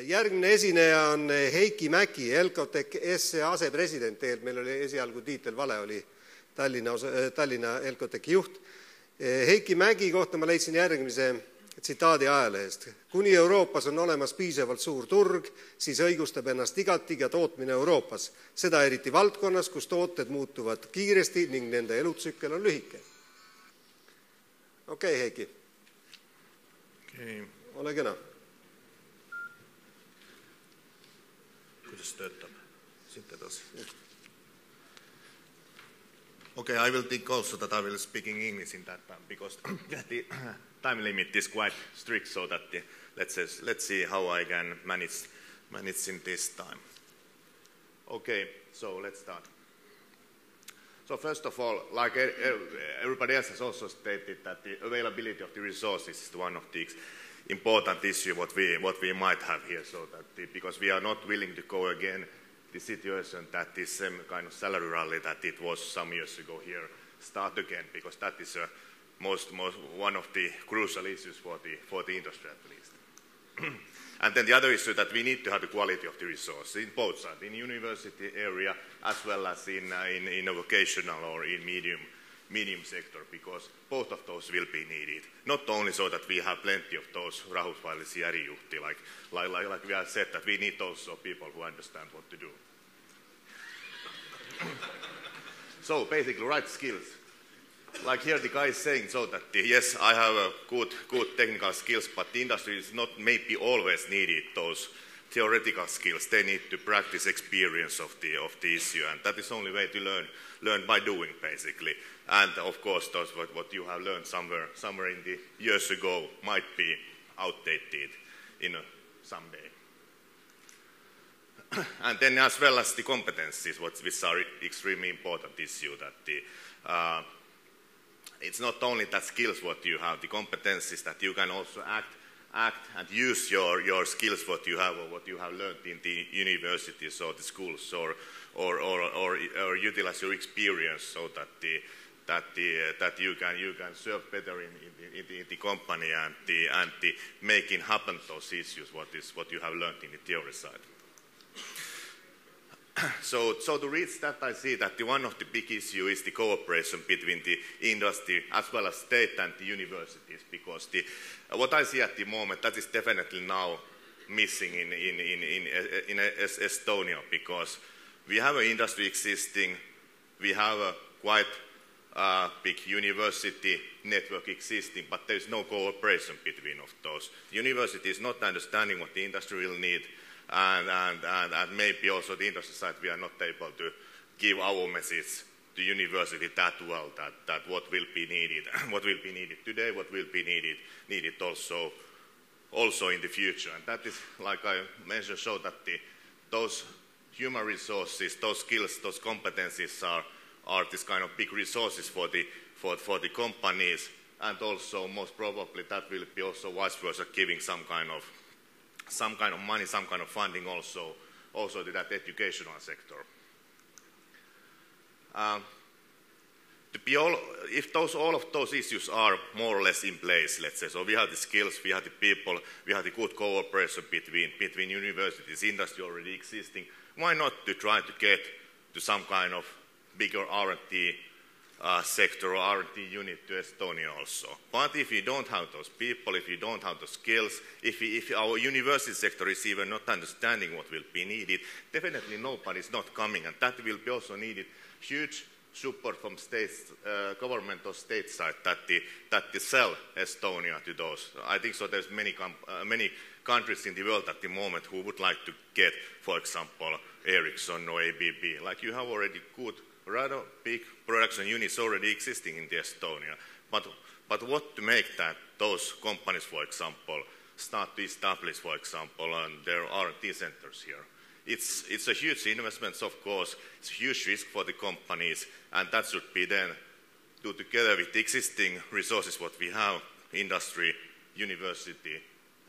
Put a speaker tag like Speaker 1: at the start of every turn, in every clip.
Speaker 1: Järgmine esineja on Heiki Mäki, Elcoteq SE asepresident, meil oli esialgu tiitel vale, oli Tallinna Elcoteqi juht. Heiki Mägi kohta ma leidsin järgmise tsitaadi ajalehest. Kuni Euroopas on olemas piisavalt suur turg, siis õigustab ennast igati ka tootmine Euroopas. Seda eriti valdkonnas, kus tooted muutuvad kiiresti ning nende elutsükkel on lühike. Okei, Heiki. Ole kena.
Speaker 2: Kuidas töötab? Sitten tos. Okay, I will think also that I will speak in English in that time because the time limit is quite strict, so that let's see how I can manage in this time. Okay, so let's start. So first of all, like everybody else has also stated, that the availability of the resources is one of the important issue what we might have here, so that because we are not willing to go again the situation that this same kind of salary rally that it was some years ago here start again, because that is one of the crucial issues for the industry at least. And then the other issue that we need to have the quality of the resources in both sides, in university area as well as in a vocational or in medium sector, because both of those will be needed. Not only so that we have plenty of those rahvusvahelisi ärijuhti, like we have said, that we need also people who understand what to do. So basically, right skills. Like here the guy is saying, so that yes, I have a good technical skills, but the industry is not maybe always needed those theoretical skills. They need to practice experience of the issue, and that is the only way to learn by doing, basically. And of course, those what you have learned somewhere in the years ago might be outdated in someday. And then as well as the competencies, which are extremely important issue, that it's not only that skills what you have, the competencies that you can also act and use your skills what you have or what you have learned in the universities or the schools, or utilize your experience, so that you can serve better in the company and making happen those issues what you have learned in the theory side. So to reach that, I see that one of the big issues is the cooperation between the industry as well as state and the universities, because what I see at the moment, that is definitely now missing in Estonia, because we have an industry existing, we have a quite big university network existing, but there is no cooperation between of those. The university is not understanding what the industry will need, and maybe also the industry side, we are not able to give our message to university that well, that what will be needed, what will be needed today, what will be needed also in the future. And that is, like I mentioned, show that those human resources, those skills, those competencies are this kind of big resources for the companies, and also most probably that will be also vice versa, giving some kind of money, some kind of funding also to that educational sector. If all of those issues are more or less in place, let's say, so we have the skills, we have the people, we have the good cooperation between universities, industry already existing, why not to try to get to some kind of bigger R&D sector or R&D unit to Estonia also. But if you don't have those people, if you don't have the skills, if our university sector is even not understanding what will be needed, definitely nobody is not coming, and that will be also needed huge support from states, government or state side that they sell Estonia to those. I think so. There's many countries in the world at the moment who would like to get, for example, Ericsson or ABB. Like you have already good, rather big production units already existing in the Estonia. But what to make that those companies, for example, start to establish, for example, their R&D centers here? It's a huge investment, of course. It's a huge risk for the companies, and that should be then do together with the existing resources what we have, industry, university,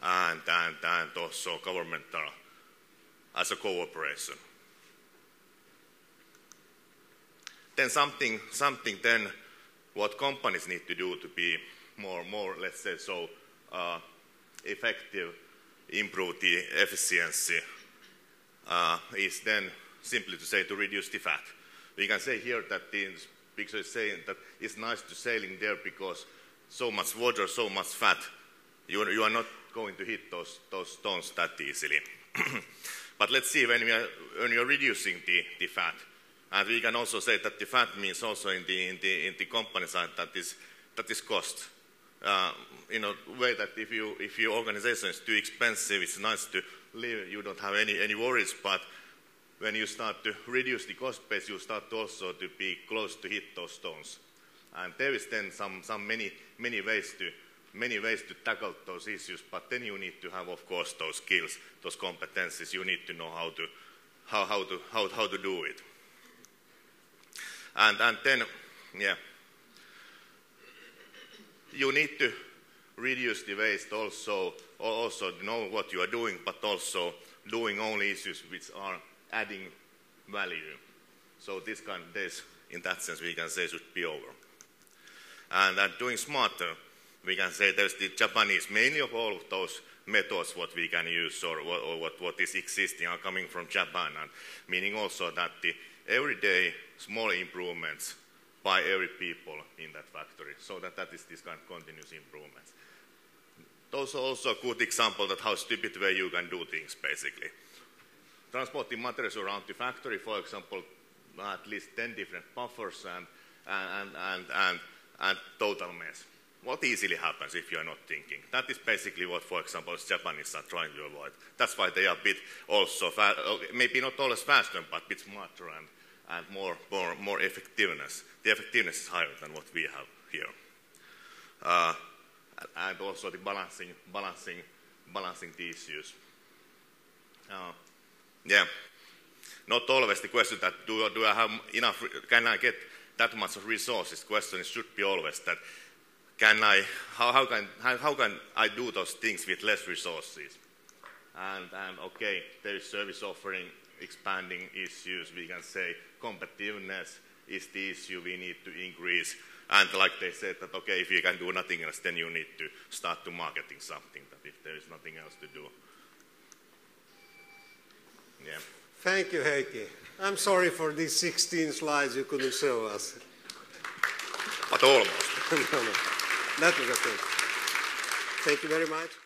Speaker 2: and also governmental as a cooperation. Then something then what companies need to do to be more let's say so effective improve the efficiency is then simply to say to reduce the fat. We can say here that the picture is saying that it's nice to sailing there because so much water, so much fat, you are not going to hit those stones that easily. But let's see when you're reducing the fat. And we can also say that the fat means also in the company side that is cost. In a way that if your organization is too expensive, it's nice to live, you don't have any worries, but when you start to reduce the cost base, you start also to be close to hit those stones. And there is then many ways to tackle those issues, but then you need to have, of course, those skills, those competencies. You need to know how to do it. And then, yeah, you need to reduce the waste also know what you are doing, but also doing only issues which are adding value. So this kind of days, in that sense, we can say should be over. And doing smarter, we can say there's the Japanese, mainly of all of those methods what we can use or what is existing are coming from Japan, and meaning also that the everyday small improvements by every people in that factory, so that is this kind of continuous improvements. Those are also a good example that how stupid way you can do things basically. Transporting materials around the factory, for example, at least 10 different buffers and total mess. What easily happens if you are not thinking? That is basically what, for example, Japanese are trying to avoid. That's why they are a bit also, maybe not always faster, but a bit smarter and more effectiveness. The effectiveness is higher than what we have here. And also the balancing the issues. Yeah, not always the question that do I have enough, can I get that much of resources? The question should be always that how can I do those things with less resources? And okay, there is service offering, expanding issues. We can say competitiveness is the issue we need to increase. And like they said that okay, if you can do nothing else, then you need to start to marketing something. That if there is nothing else to do. Yeah.
Speaker 1: Thank you, Heikki. I'm sorry for these 16 slides you couldn't show us.
Speaker 2: But almost.
Speaker 1: No. That was okay. Thank you very much.